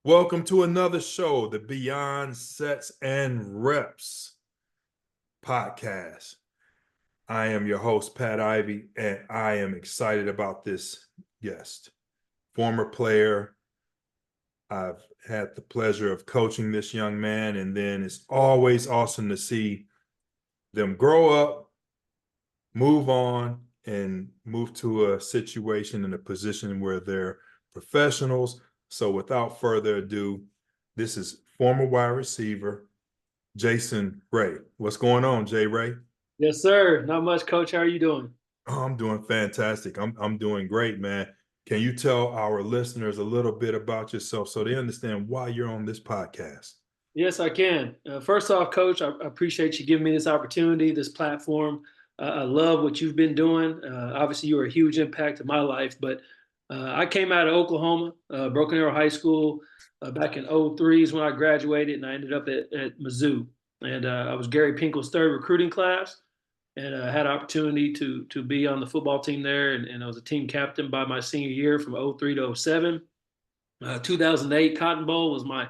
Welcome to another show, the Beyond Sets and Reps podcast. I am your host, Pat Ivey, and I am excited about this guest. Former player. I've had the pleasure of coaching this young man, and then it's always awesome to see them grow up, move on, and move to a situation and a position where they're professionals. So without further ado, this is former wide receiver Jason Ray. What's going on, Jay Ray? Yes, sir. Not much, Coach. How are you doing? Oh, I'm doing fantastic. I'm doing great, man. Can you tell our listeners a little bit about yourself so they understand why you're on this podcast? Yes, I can. First off, Coach, I appreciate you giving me this opportunity, this platform. I love what you've been doing. Obviously, you were a huge impact in my life, but I came out of Oklahoma, Broken Arrow High School, back in '03 is when I graduated, and I ended up at Mizzou. And I was Gary Pinkel's third recruiting class, and I had an opportunity to be on the football team there, and I was a team captain by my senior year from '03 to '07. 2008 Cotton Bowl was my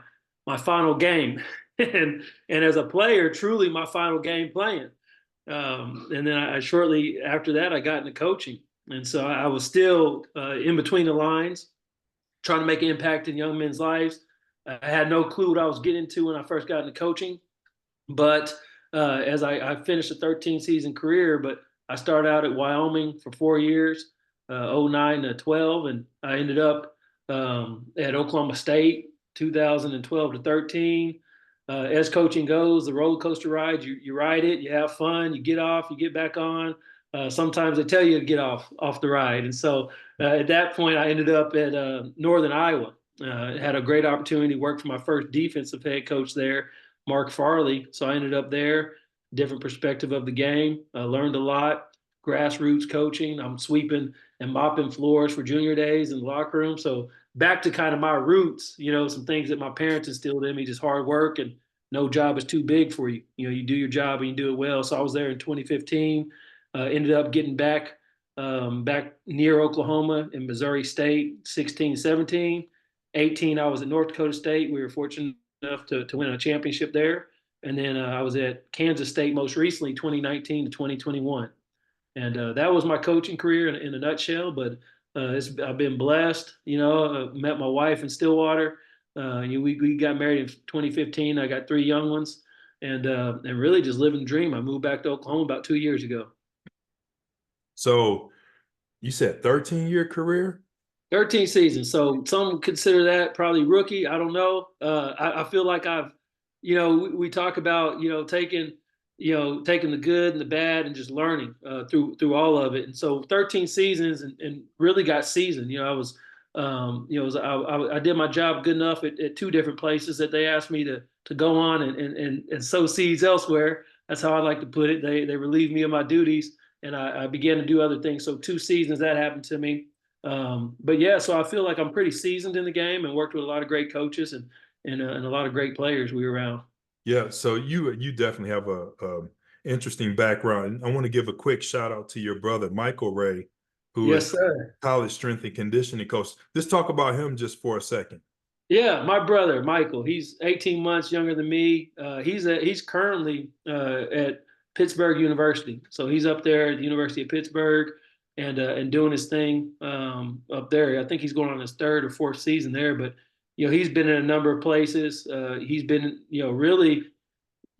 final game, and as a player, truly my final game playing. And then I shortly after that I got into coaching, and so I was still in between the lines, trying to make an impact in young men's lives. I had no clue what I was getting into when I first got into coaching, but as I finished a 13 season career, but I started out at Wyoming for 4 years, '09 to 12, and I ended up at Oklahoma State 2012 to 13. As coaching goes, the roller coaster ride, you ride it, you have fun, you get off, you get back on. Sometimes they tell you to get off the ride, and so at that point, I ended up at Northern Iowa. Had a great opportunity, worked for my first defensive head coach there, Mark Farley. So I ended up there, different perspective of the game. I learned a lot, grassroots coaching. I'm sweeping and mopping floors for junior days in the locker room. So back to kind of my roots, some things that my parents instilled in me, just hard work and no job is too big for you. You do your job and you do it well. So I was there in 2015, ended up getting back near Oklahoma in Missouri State, 16, 17. 18, I was at North Dakota State. We were fortunate enough to win a championship there. And then I was at Kansas State most recently, 2019 to 2021. And that was my coaching career in a nutshell. But I've been blessed. Met my wife in Stillwater. We got married in 2015. I got three young ones, and really just living the dream. I moved back to Oklahoma about 2 years ago. So you said 13-year career? 13 seasons. So some consider that probably rookie. I don't know. I feel like we talk about, taking the good and the bad and just learning through all of it. And so 13 seasons and really got seasoned. I did my job good enough at two different places that they asked me to go on and sow seeds elsewhere. That's how I like to put it. They relieved me of my duties and I began to do other things. So 2 seasons that happened to me. But yeah, so I feel like I'm pretty seasoned in the game and worked with a lot of great coaches and a lot of great players we were around. Yeah, so you definitely have a interesting background. I want to give a quick shout out to your brother Michael Ray, who Yes, is sir. college strength and conditioning coach. Let's talk about him just for a second. Yeah, my brother Michael. He's 18 months younger than me. He's currently at Pittsburgh University, so he's up there at the University of Pittsburgh and doing his thing up there. I think he's going on his third or fourth season there, but he's been in a number of places. He's been really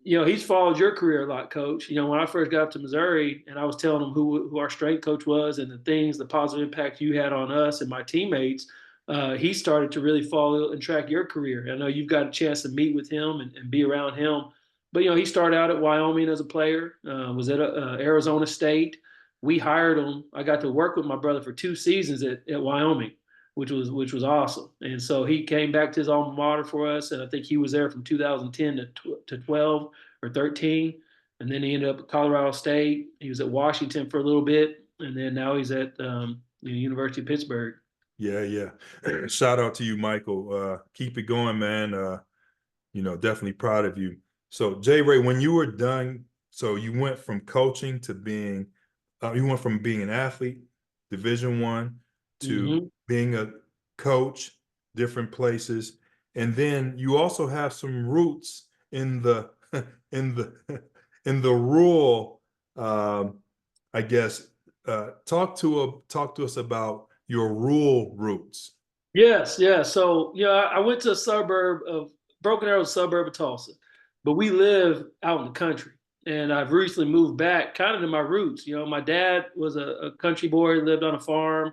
he's followed your career a lot, Coach. When I first got up to Missouri and I was telling him who our strength coach was and the positive impact you had on us and my teammates, he started to really follow and track your career. I know you've got a chance to meet with him and be around him. But, he started out at Wyoming as a player, was at Arizona State. We hired him. I got to work with my brother for 2 seasons at Wyoming, which was awesome. And so he came back to his alma mater for us, and I think he was there from 2010 to 12 or 13, and then he ended up at Colorado State. He was at Washington for a little bit, and then now he's at the University of Pittsburgh. Yeah, yeah. Shout out to you, Michael. Keep it going, man. Definitely proud of you. So, Jay Ray, when you were done, so you went from coaching to you went from being an athlete, Division I, to Mm-hmm. being a coach, different places. and then you also have some roots in the in the in the rural. I guess talk to us about your rural roots. Yes, yeah. So, I went to a suburb of Broken Arrow, suburb of Tulsa, but we live out in the country. And I've recently moved back kind of to my roots. My dad was a country boy, lived on a farm,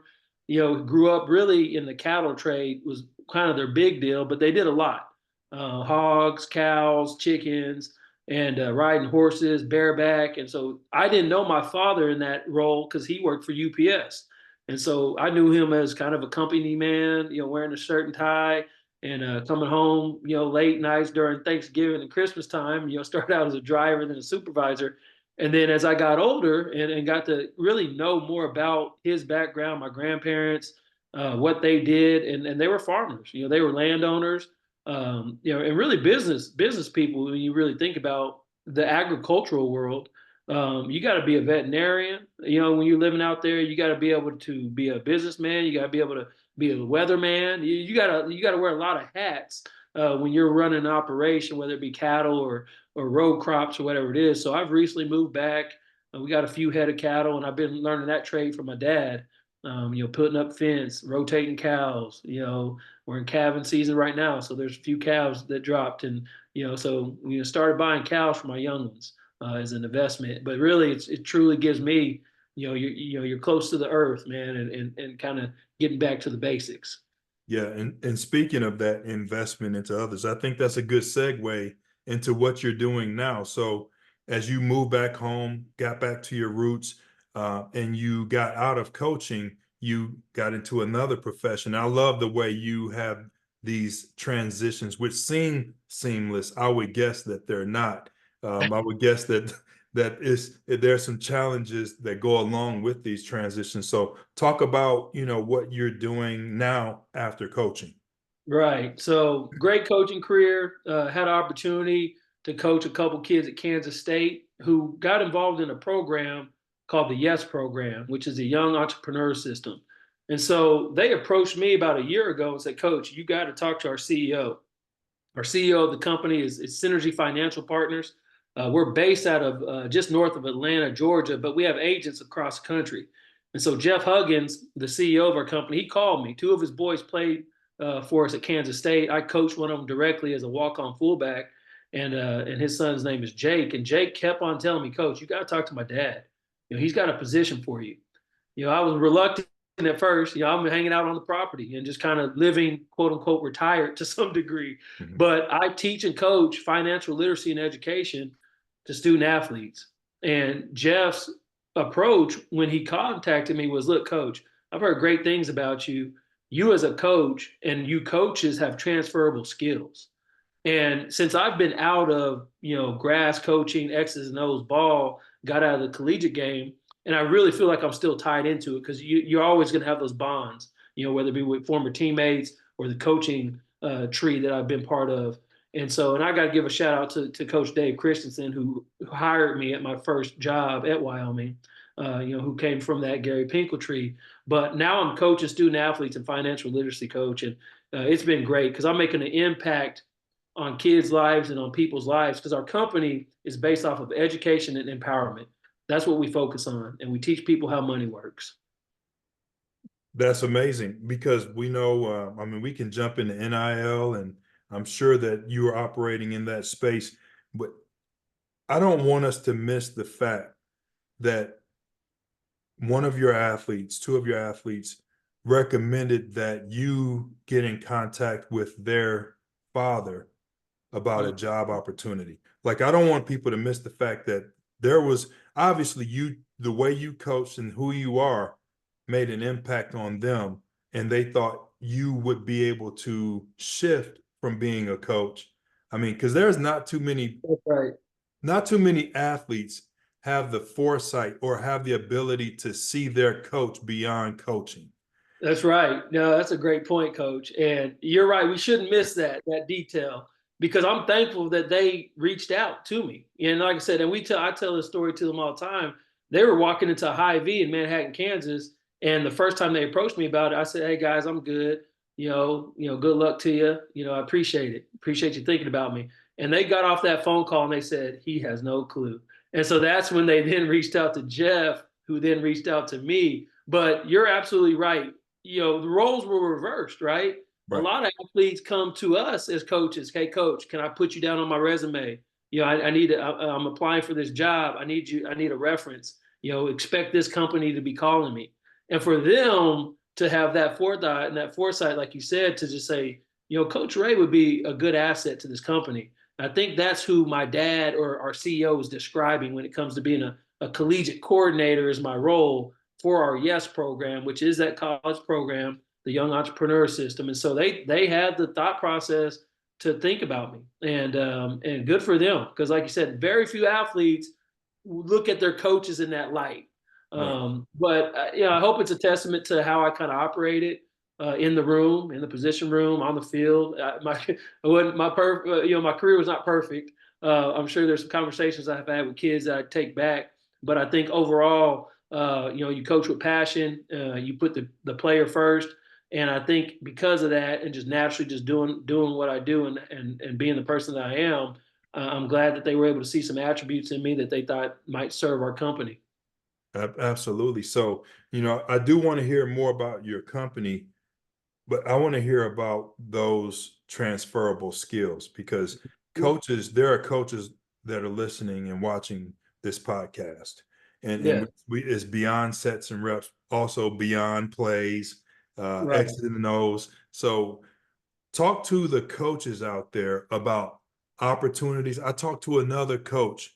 grew up really in the cattle trade, was kind of their big deal, but they did a lot hogs, cows, chickens, and riding horses, bareback. And so I didn't know my father in that role because he worked for UPS. And so I knew him as kind of a company man, wearing a shirt and tie and coming home, late nights during Thanksgiving and Christmas time, started out as a driver, then a supervisor. And then as I got older and got to really know more about his background, my grandparents, what they did, and they were farmers, they were landowners, and really business people when you really think about the agricultural world. You got to be a veterinarian. When you're living out there, you got to be able to be a businessman. You got to be able to be a weatherman. You gotta wear a lot of hats when you're running an operation, whether it be cattle or row crops or whatever it is. So I've recently moved back. We got a few head of cattle, and I've been learning that trade from my dad. Putting up fence, rotating cows. We're in calving season right now, so there's a few calves that dropped, and so started buying cows for my young ones as an investment. But really, it truly gives me, you're close to the earth, man, and kind of getting back to the basics. Yeah, and speaking of that investment into others, I think that's a good segue into what you're doing now. So as you move back home, got back to your roots, and you got out of coaching, you got into another profession. I love the way you have these transitions, which seem seamless. I would guess that they're not. I would guess that there's some challenges that go along with these transitions. So talk about, what you're doing now after coaching. Right. So great coaching career. Had an opportunity to coach a couple kids at Kansas State who got involved in a program called the Yes Program, which is a young entrepreneur system. And so they approached me about a year ago and said, Coach, you got to talk to our CEO. Our CEO of the company is Synergy Financial Partners. We're based out of just north of Atlanta, Georgia, but we have agents across the country. And so Jeff Huggins, the CEO of our company, he called me. Two of his boys played for us at Kansas State. I coached one of them directly as a walk-on fullback, and his son's name is Jake. And Jake kept on telling me, Coach, you got to talk to my dad. He's got a position for you. I was reluctant at first. I'm hanging out on the property and just kind of living, quote unquote, retired to some degree. Mhm. But I teach and coach financial literacy and education to student athletes. And Jeff's approach when he contacted me was, look, coach, I've heard great things about you. You as a coach and you coaches have transferable skills. And since I've been out of, grass coaching, X's and O's ball, got out of the collegiate game, and I really feel like I'm still tied into it because you're always going to have those bonds, whether it be with former teammates or the coaching tree that I've been part of. And I got to give a shout out to Coach Dave Christensen, who hired me at my first job at Wyoming, who came from that Gary Pinkel tree. But now I'm coaching student athletes and financial literacy coach. And it's been great because I'm making an impact on kids' lives and on people's lives because our company is based off of education and empowerment. That's what we focus on, and we teach people how money works. That's amazing because we know, I mean, we can jump into NIL, and I'm sure that you are operating in that space, but I don't want us to miss the fact that one of your athletes, two of your athletes recommended that you get in contact with their father about a job opportunity. Like, I don't want people to miss the fact that there was obviously the way you coached and who you are made an impact on them. And they thought you would be able to shift from being a coach. I mean, because there's That's right. not too many athletes have the foresight or have the ability to see their coach beyond coaching. That's right. No, that's a great point, Coach. And you're right. We shouldn't miss that detail because I'm thankful that they reached out to me. And like I said, and I tell this story to them all the time. They were walking into a Hy-Vee in Manhattan, Kansas, and the first time they approached me about it, I said, "Hey guys, I'm good. Good luck to you. I appreciate it. Appreciate you thinking about me. And they got off that phone call and they said, he has no clue. And so that's when they then reached out to Jeff, who then reached out to me. But you're absolutely right. The roles were reversed, right? A Right. lot of athletes come to us as coaches. Hey, coach, can I put you down on my resume? I need to, I'm applying for this job. I need a reference. Expect this company to be calling me. And for them to have that forethought and that foresight, like you said, to just say, Coach Ray would be a good asset to this company. I think that's who my dad or our CEO is describing when it comes to being a collegiate coordinator is my role for our YES program, which is that college program, the Young Entrepreneur System. And so they had the thought process to think about me, and good for them, because like you said, very few athletes look at their coaches in that light. Right. But I hope it's a testament to how I kind of operated in the room, in the position room, on the field. My career was not perfect. I'm sure there's some conversations I've had with kids that I take back, but I think overall, you coach with passion. You put the player first, and I think because of that, and just naturally just doing what I do, and being the person that I am, I'm glad that they were able to see some attributes in me that they thought might serve our company. Absolutely. So, I do want to hear more about your company, but I want to hear about those transferable skills because there are coaches that are listening and watching this podcast. And Yeah, it's beyond sets and reps, also beyond plays, right. X's and O's. So talk to the coaches out there about opportunities. I talked to another coach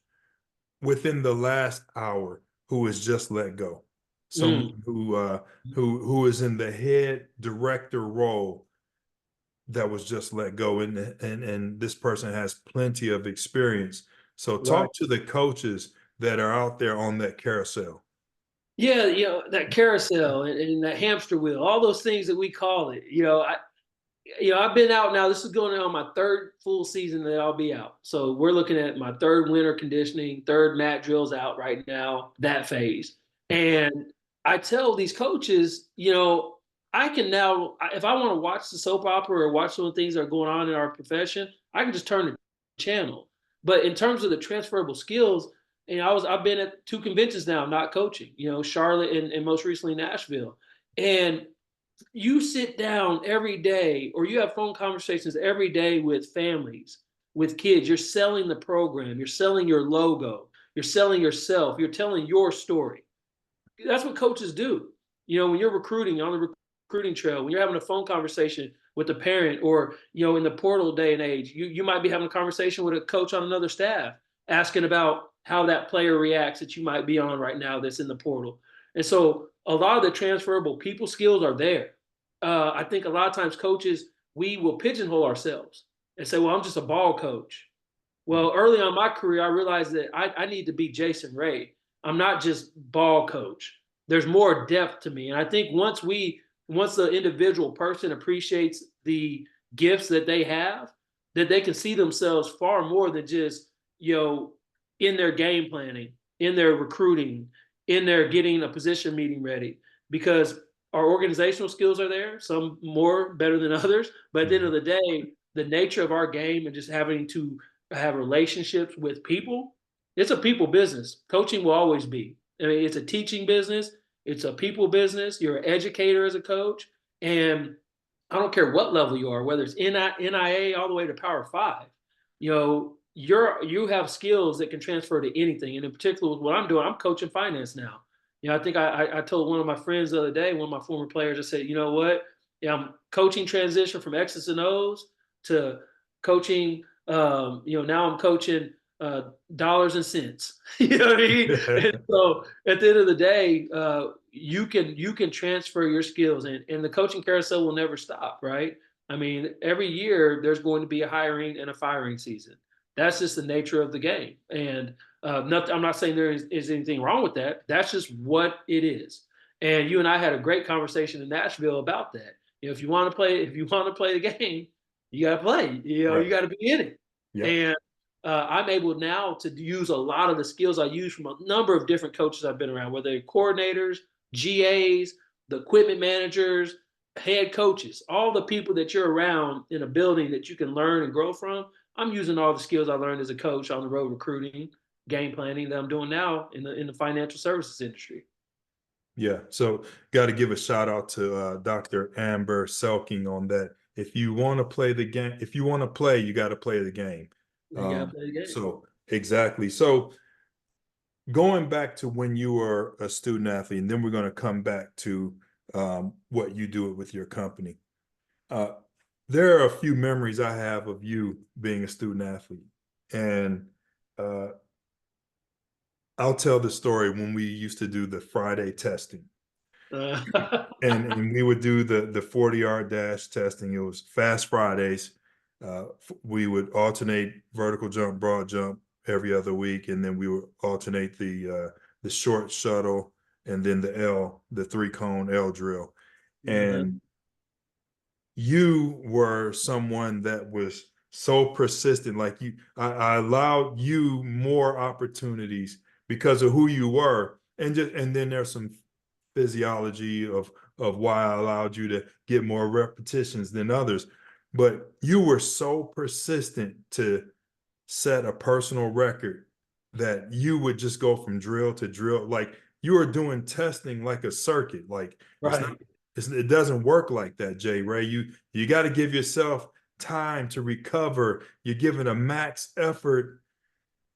within the last hour who was just let go. Someone Mm, who is in the head director role that was just let go, and this person has plenty of experience. So right. talk to the coaches that are out there on that carousel. Yeah, that carousel and that hamster wheel, all those things that we call it. I've been out now. This is going on my third full season that I'll be out. So we're looking at my third winter conditioning, third mat drills out right now, that phase. And I tell these coaches, I can now, if I want to watch the soap opera or watch some of the things that are going on in our profession, I can just turn the channel. But in terms of the transferable skills, I've been at two conventions now, not coaching, Charlotte and most recently Nashville. And you sit down every day or you have phone conversations every day with families, with kids. You're selling the program, you're selling your logo, you're selling yourself, you're telling your story. That's what coaches do. When you're recruiting on the recruiting trail, when you're having a phone conversation with a parent, or in the portal day and age, you might be having a conversation with a coach on another staff asking about how that player reacts that you might be on right now that's in the portal. And so a lot of the transferable people skills are there. I think a lot of times coaches, we will pigeonhole ourselves and say, well, I'm just a ball coach. Well, early on in my career, I realized that I need to be Jason Ray. I'm not just ball coach. There's more depth to me. And I think once the individual person appreciates the gifts that they have, that they can see themselves far more than just, in their game planning, in their recruiting, in their getting a position meeting ready. Because our organizational skills are there, some more better than others. But at the end of the day, the nature of our game and just having to have relationships with people, it's a people business. Coaching will always be. I mean, it's a teaching business. It's a people business. You're an educator as a coach. And I don't care what level you are, whether it's NIA all the way to Power Five, you have skills that can transfer to anything. And in particular, with what I'm doing, I'm coaching finance now. I think I told one of my friends the other day, one of my former players, I said, you know what? Yeah, I'm coaching transition from X's and O's to coaching. Now I'm coaching dollars and cents. You know what I mean? And so at the end of the day, you can transfer your skills, and the coaching carousel will never stop, right? I mean, every year there's going to be a hiring and a firing season. That's just the nature of the game. And I'm not saying there is anything wrong with that. That's just what it is. And you and I had a great conversation in Nashville about that. If you want to play, the game, you got to play. Right. You got to be in it. Yep. And I'm able now to use a lot of the skills I use from a number of different coaches I've been around, whether they're coordinators, GAs, the equipment managers, head coaches, all the people that you're around in a building that you can learn and grow from. I'm using all the skills I learned as a coach on the road recruiting, game planning that I'm doing now in the financial services industry. Yeah. So got to give a shout out to Dr. Amber Selking on that. If you want to play the game, if you want to play, you got to play the game. You got to play the game. So exactly. So going back to when you were a student athlete, and then we're going to come back to what you do with your company. Uh, there are a few memories I have of you being a student athlete, and uh, I'll tell the story when we used to do the Friday testing. Uh, And we would do the 40-yard dash testing. It was fast Fridays. We would alternate vertical jump, broad jump every other week, and then we would alternate the short shuttle and then the 3-cone L drill. uh-huh. And you were someone that was so persistent. Like I allowed you more opportunities because of who you were. And then there's some physiology of why I allowed you to get more repetitions than others. But you were so persistent to set a personal record that you would just go from drill to drill. Like you were doing testing like a circuit. Like it's not, Right. it doesn't work like that, Jay Ray. You got to give yourself time to recover. You're giving a max effort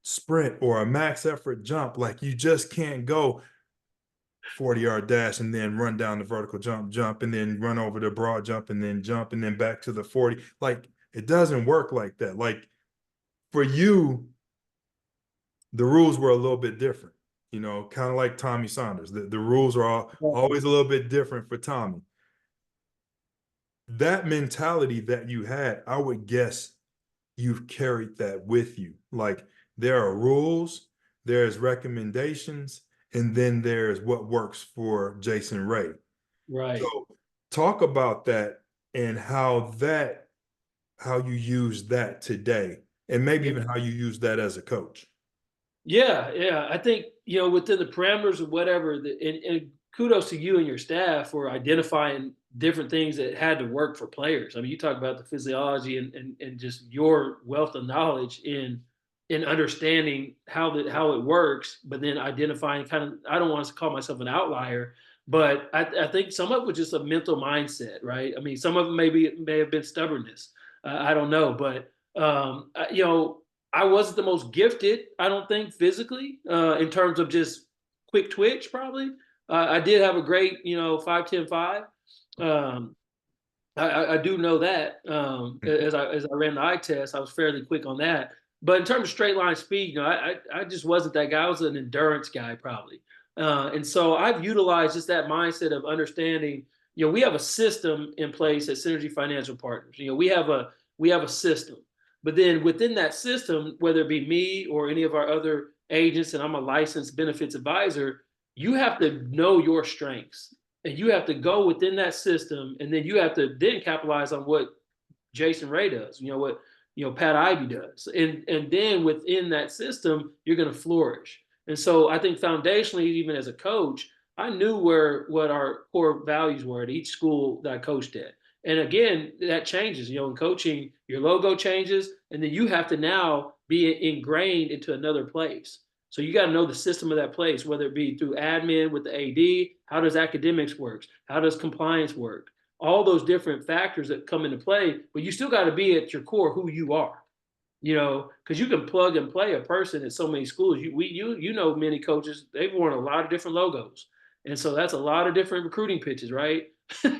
sprint or a max effort jump. Like you just can't go 40-yard dash and then run down the vertical jump, and then run over the broad jump and then back to the 40. Like it doesn't work like that. Like for you, the rules were a little bit different, kind of like Tommy Saunders. The rules are always a little bit different for Tommy. That mentality that you had, I would guess you've carried that with you. Like there are rules, there's recommendations, and then there's what works for Jason Ray. Right. So talk about that and how you use that today, and maybe Yeah. even how you use that as a coach. Yeah, yeah. I think, within the parameters of whatever, and kudos to you and your staff for identifying different things that had to work for players. I mean, you talk about the physiology and just your wealth of knowledge in understanding how it works, but then identifying kind of, I don't want to call myself an outlier, but I think some of it was just a mental mindset, right? I mean, some of it may have been stubbornness. I don't know, but I wasn't the most gifted, I don't think, physically, in terms of just quick twitch, probably. I did have a great, 5'10", 5. Um, I do know that. As I ran the eye test, I was fairly quick on that. But in terms of straight line speed, I just wasn't that guy. I was an endurance guy, probably. And so I've utilized just that mindset of understanding. We have a system in place at Synergy Financial Partners. We have a system, but then within that system, whether it be me or any of our other agents, and I'm a licensed benefits advisor, you have to know your strengths and you have to go within that system, and then you have to then capitalize on what Jason Ray does, what Pat Ivey does, and then within that system, you're going to flourish. And so I think foundationally, even as a coach, I knew what our core values were at each school that I coached at. And again, that changes. In coaching, your logo changes, and then you have to now be ingrained into another place. So you got to know the system of that place, whether it be through admin with the AD, how does academics work, how does compliance work, all those different factors that come into play, but you still got to be at your core who you are, because you can plug and play a person at so many schools. Many coaches, they've worn a lot of different logos. And so that's a lot of different recruiting pitches, right? Some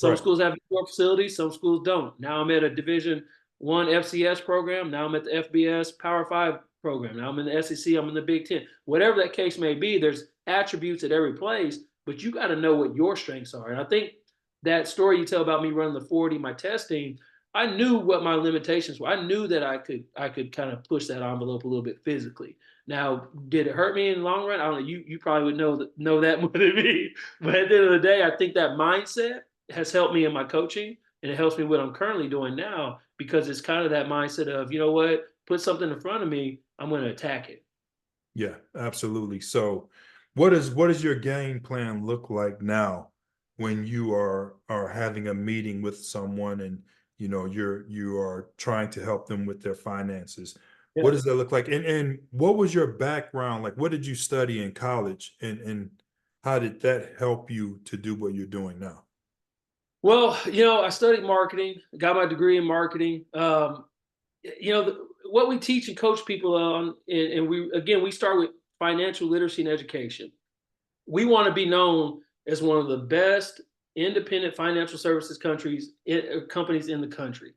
Right. schools have more facilities, some schools don't. Now I'm at a Division I FCS program. Now I'm at the FBS Power 5 program. Now I'm in the SEC, I'm in the Big Ten. Whatever that case may be, there's attributes at every place, but you got to know what your strengths are. And I think that story you tell about me running the 40, my testing, I knew what my limitations were. I knew that I could kind of push that envelope a little bit physically. Now, did it hurt me in the long run? I don't know. You probably would know that more than me. But at the end of the day, I think that mindset has helped me in my coaching, and it helps me what I'm currently doing now, because it's kind of that mindset of, you know what, put something in front of me, I'm going to attack it. Yeah, absolutely. So what does your game plan look like now when you are having a meeting with someone and you are trying to help them with their finances? What Yeah. does that look like? And what was your background? Like, what did you study in college? And how did that help you to do what you're doing now? Well, I studied marketing, got my degree in marketing. What we teach and coach people on, and we start with financial literacy and education. We want to be known as one of the best independent financial services companies in the country.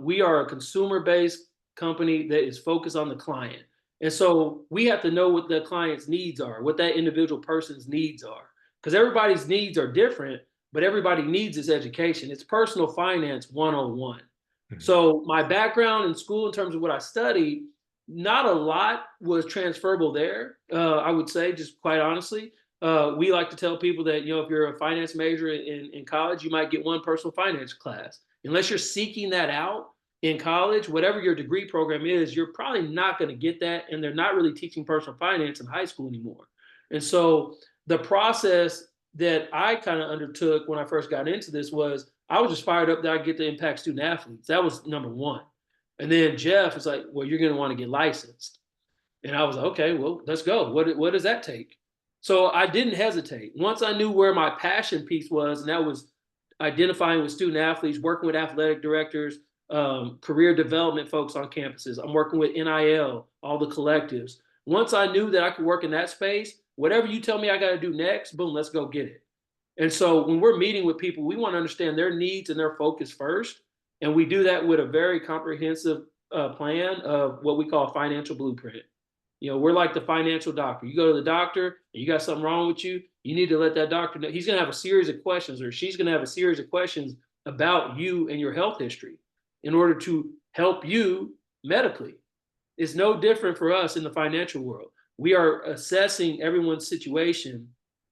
We are a consumer-based company that is focused on the client, and so we have to know what the client's needs are, what that individual person's needs are, because everybody's needs are different, but everybody needs this education. It's personal finance 101. Mhm. So my background in school, in terms of what I studied, not a lot was transferable there. I would say, just quite honestly, we like to tell people that if you're a finance major in college, you might get one personal finance class. Unless you're seeking that out in college, whatever your degree program is, you're probably not going to get that, and they're not really teaching personal finance in high school anymore. And so the process that I kind of undertook when I first got into this was I was just fired up that I get to impact student athletes. That was number one. And then Jeff was like, well, you're going to want to get licensed. And I was like, okay, well, let's go. What does that take? So I didn't hesitate. Once I knew where my passion piece was, and that was identifying with student athletes, working with athletic directors, career development folks on campuses. I'm working with NIL, all the collectives. Once I knew that I could work in that space, whatever you tell me I got to do next, boom, let's go get it. And so when we're meeting with people, we want to understand their needs and their focus first. And we do that with a very comprehensive plan of what we call a financial blueprint. We're like the financial doctor. You go to the doctor and you got something wrong with you, you need to let that doctor know. He's going to have a series of questions, or she's going to have a series of questions about you and your health history in order to help you medically. It's no different for us in the financial world. We are assessing everyone's situation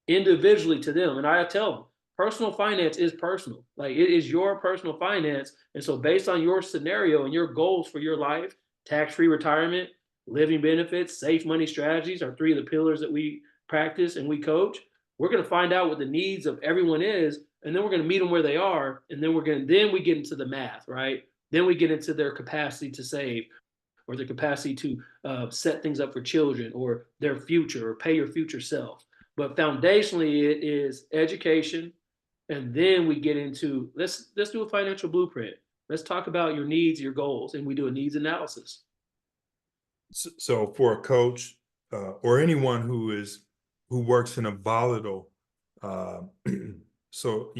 individually to them. And I tell them, personal finance is personal. Like, it is your personal finance. And so based on your scenario and your goals for your life, tax-free retirement, living benefits, safe money strategies are three of the pillars that we practice and we coach. We're going to find out what the needs of everyone is, and then we're going to meet them where they are, and then we get into the math, right? Then we get into their capacity to save, or their capacity to set things up for children, or their future, or pay your future self. But foundationally, it is education, and then we get into let's do a financial blueprint. Let's talk about your needs, your goals, and we do a needs analysis. So for a coach or anyone who works in a volatile uh, so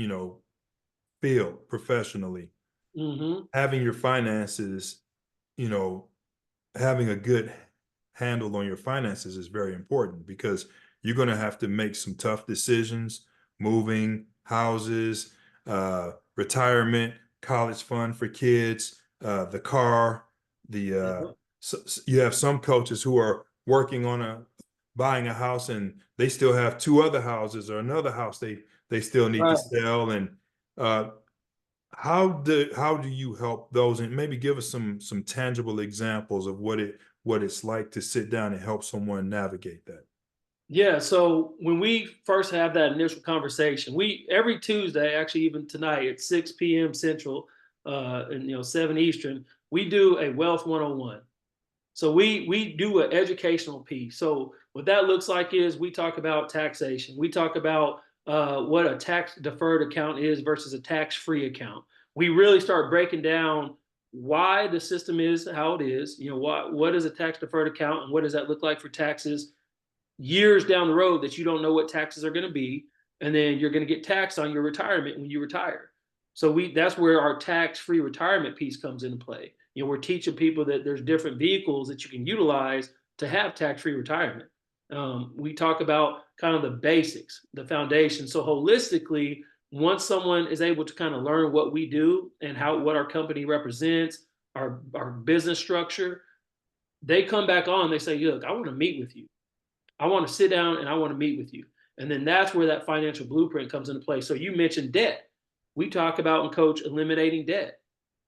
field professionally, Mm-hmm. having your finances, you know, having a good handle on your finances is very important because you're going to have to make some tough decisions, moving houses, retirement, college fund for kids, the car, the you have some coaches who are working on buying a house and they still have two other houses or another house they still need to Right. sell. And uh, how do you help those, and maybe give us some tangible examples of what it's like to sit down and help someone navigate that? Yeah, so when we first have that initial conversation, we every Tuesday, actually even tonight at 6 p.m. Central, and 7 Eastern, we do a Wealth 101. So we do an educational piece. So what that looks like is we talk about taxation. We talk about what a tax deferred account is versus a tax free account. We really start breaking down why the system is how it is. What is a tax deferred account, and what does that look like for taxes years down the road that you don't know what taxes are going to be, and then you're going to get taxed on your retirement when you retire. So that's where our tax-free retirement piece comes into play. We're teaching people that there's different vehicles that you can utilize to have tax-free retirement. We talk about kind of the basics, the foundation. So holistically, once someone is able to kind of learn what we do and what our company represents, our business structure, they come back on. They say, "Look, I want to meet with you. I want to sit down and I want to meet with you." And then that's where that financial blueprint comes into play. So you mentioned debt. We talk about and coach eliminating debt.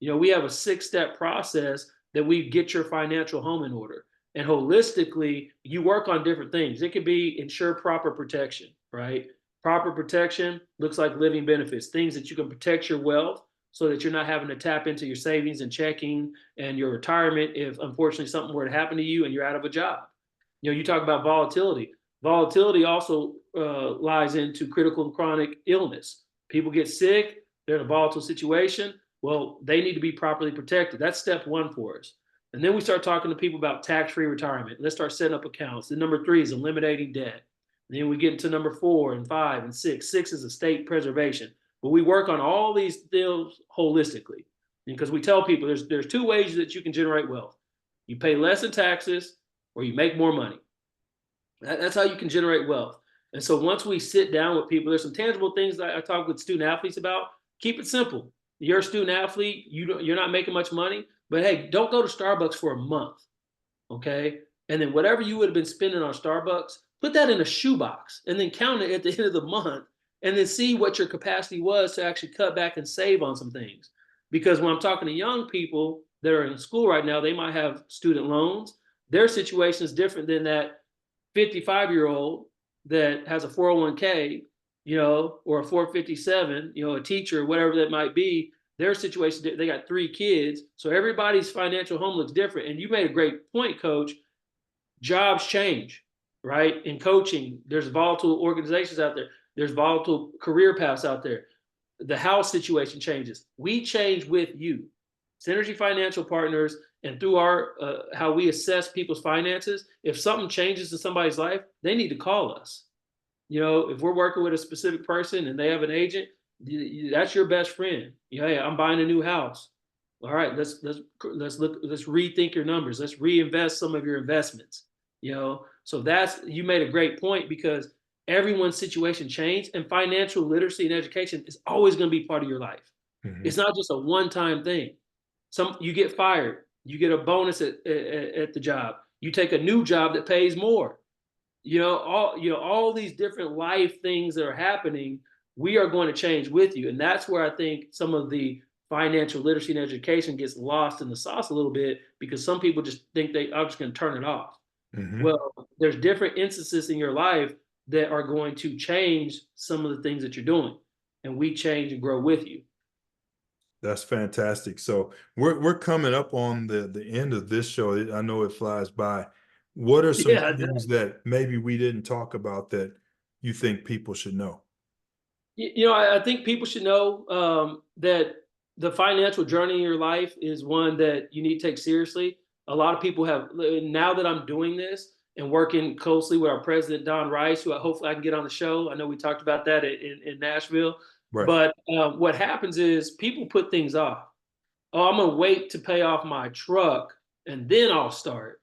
We have a 6-step process that we get your financial home in order. And holistically, you work on different things. It could be ensure proper protection, right? Proper protection looks like living benefits, things that you can protect your wealth so that you're not having to tap into your savings and checking and your retirement if unfortunately something were to happen to you and you're out of a job. You talk about volatility. Volatility also lies into critical and chronic illness. People get sick, they're in a volatile situation. Well, they need to be properly protected. That's step one for us. And then we start talking to people about tax-free retirement. Let's start setting up accounts. Then number three is eliminating debt. And then we get into number 4 and 5 and 6. 6 is estate preservation. But we work on all these things holistically because we tell people there's 2 ways that you can generate wealth. You pay less in taxes or you make more money. That's how you can generate wealth. And so once we sit down with people, there's some tangible things that I talk with student athletes about. Keep it simple. You're a student athlete. You're not making much money, but hey, don't go to Starbucks for a month, okay? And then whatever you would have been spending on Starbucks, put that in a shoebox and then count it at the end of the month and then see what your capacity was to actually cut back and save on some things. Because when I'm talking to young people that are in school right now, they might have student loans. Their situation is different than that 55-year-old that has a 401k, or a 457, a teacher, whatever that might be. Their situation, they got 3 kids. So everybody's financial home looks different. And you made a great point, Coach. Jobs change, right? In coaching, there's volatile organizations out there. There's volatile career paths out there. The house situation changes. We change with you. Synergy Financial Partners, and through our how we assess people's finances, if something changes in somebody's life, they need to call us. If we're working with a specific person and they have an agent, that's your best friend. Hey, I'm buying a new house. All right, let's rethink your numbers. Let's reinvest some of your investments. So you made a great point because everyone's situation changed, and financial literacy and education is always going to be part of your life. Mm-hmm. It's not just a one-time thing. You get fired, you get a bonus at the job. You take a new job that pays more. All these different life things that are happening, we are going to change with you. And that's where I think some of the financial literacy and education gets lost in the sauce a little bit because some people just think I'm just going to turn it off. Mm-hmm. Well, there's different instances in your life that are going to change some of the things that you're doing, and we change and grow with you. That's fantastic. So we're coming up on the end of this show. I know it flies by. What are some things that maybe we didn't talk about that you think people should know? I think people should know that the financial journey in your life is one that you need to take seriously. A lot of people have, now that I'm doing this and working closely with our president, Don Rice, who hopefully I can get on the show. I know we talked about that in Nashville. Right. But what happens is people put things off. Oh, I'm going to wait to pay off my truck and then I'll start.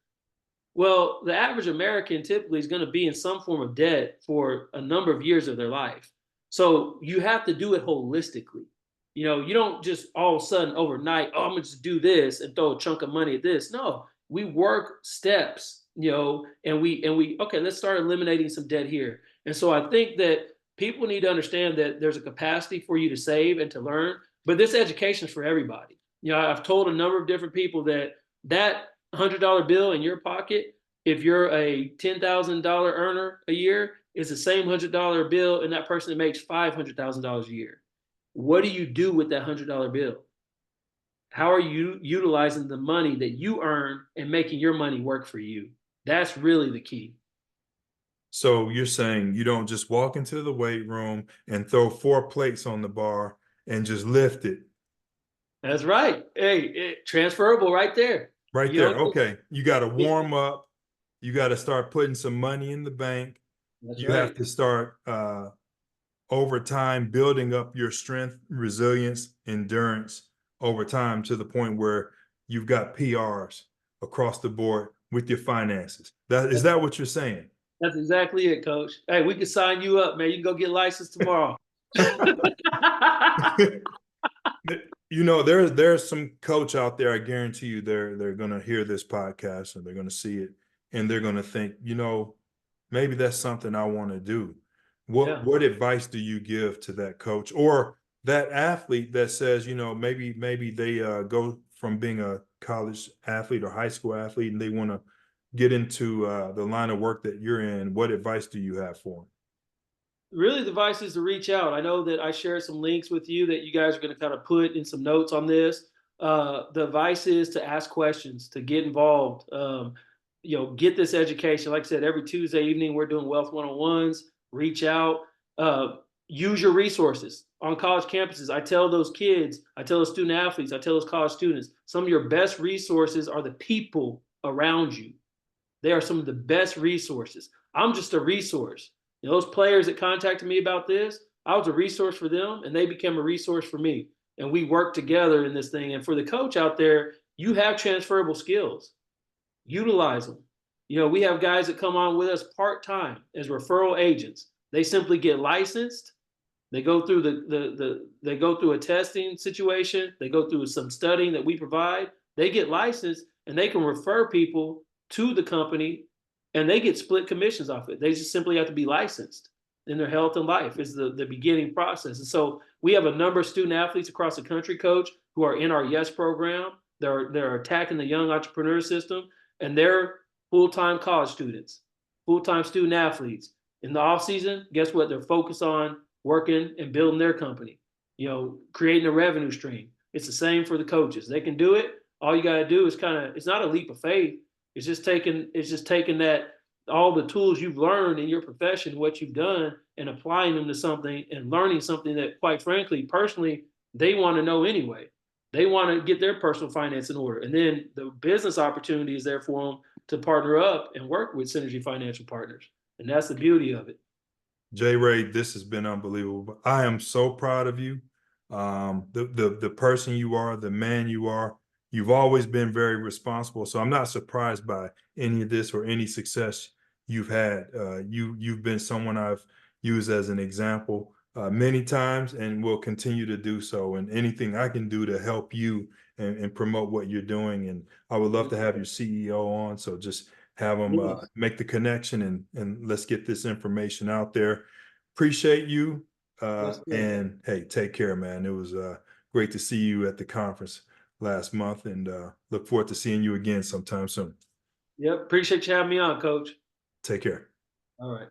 Well, the average American typically is going to be in some form of debt for a number of years of their life. So you have to do it holistically. You don't just all of a sudden overnight, I'm going to just do this and throw a chunk of money at this. No, we work steps, and we, okay, let's start eliminating some debt here. And so I think that people need to understand that there's a capacity for you to save and to learn, but this education is for everybody. I've told a number of different people that $100 bill in your pocket, if you're a $10,000 earner a year, is the same $100 bill in that person that makes $500,000 a year. What do you do with that $100 bill? How are you utilizing the money that you earn and making your money work for you? That's really the key. So you're saying you don't just walk into the weight room and throw 4 plates on the bar and just lift it. That's right. Hey, transferable right there. Right there. Okay. You got to warm up. You got to start putting some money in the bank. You have to start over time building up your strength, resilience, endurance over time to the point where you've got PRs across the board with your finances. Is that what you're saying? That's exactly it, Coach. Hey, we can sign you up, man. You can go get licensed tomorrow. There's some coach out there, I guarantee you they're going to hear this podcast and they're going to see it and they're going to think, maybe that's something I want to do. What advice do you give to that coach or that athlete that says, maybe they go from being a college athlete or high school athlete and they want to get into the line of work that you're in? What advice do you have for them? Really, the advice is to reach out. I know that I shared some links with you that you guys are going to kind of put in some notes on this. The advice is to ask questions, to get involved. Get this education. Like I said, every Tuesday evening we're doing wealth one-on-ones. Reach out. Uh, Use your resources on college campuses. I tell those kids, I tell those student athletes, I tell those college students, some of your best resources are the people around you. They are some of the best resources. I'm just a resource. Those players that contacted me about this, I was a resource for them and they became a resource for me. And we work together in this thing. And for the coach out there, you have transferable skills. Utilize them. We have guys that come on with us part-time as referral agents. They simply get licensed. They go through they go through a testing situation. They go through some studying that we provide. They get licensed and they can refer people to the company and they get split commissions off it. They just simply have to be licensed in their health and life is the beginning process. And so we have a number of student athletes across the country, coach, who are in our YES program. They're attacking the young entrepreneur system and they're full-time college students, full-time student athletes. In the off season, guess what? They're focused on working and building their company, creating a revenue stream. It's the same for the coaches. They can do it. All you got to do is it's not a leap of faith. It's just taking that all the tools you've learned in your profession, what you've done, and applying them to something and learning something that, quite frankly, personally, they want to know anyway. They want to get their personal finance in order. And then the business opportunity is there for them to partner up and work with Synergy Financial Partners. And that's the beauty of it. J. Ray, this has been unbelievable. I am so proud of you. The person you are, the man you are. You've always been very responsible. So I'm not surprised by any of this or any success you've had. You've been someone I've used as an example many times and will continue to do so. And anything I can do to help you and promote what you're doing. And I would love to have your CEO on. So just have them make the connection and let's get this information out there. Appreciate you. And hey, take care, man. It was great to see you at the conference last month and look forward to seeing you again sometime soon. Yep. Appreciate you having me on, Coach. Take care. All right.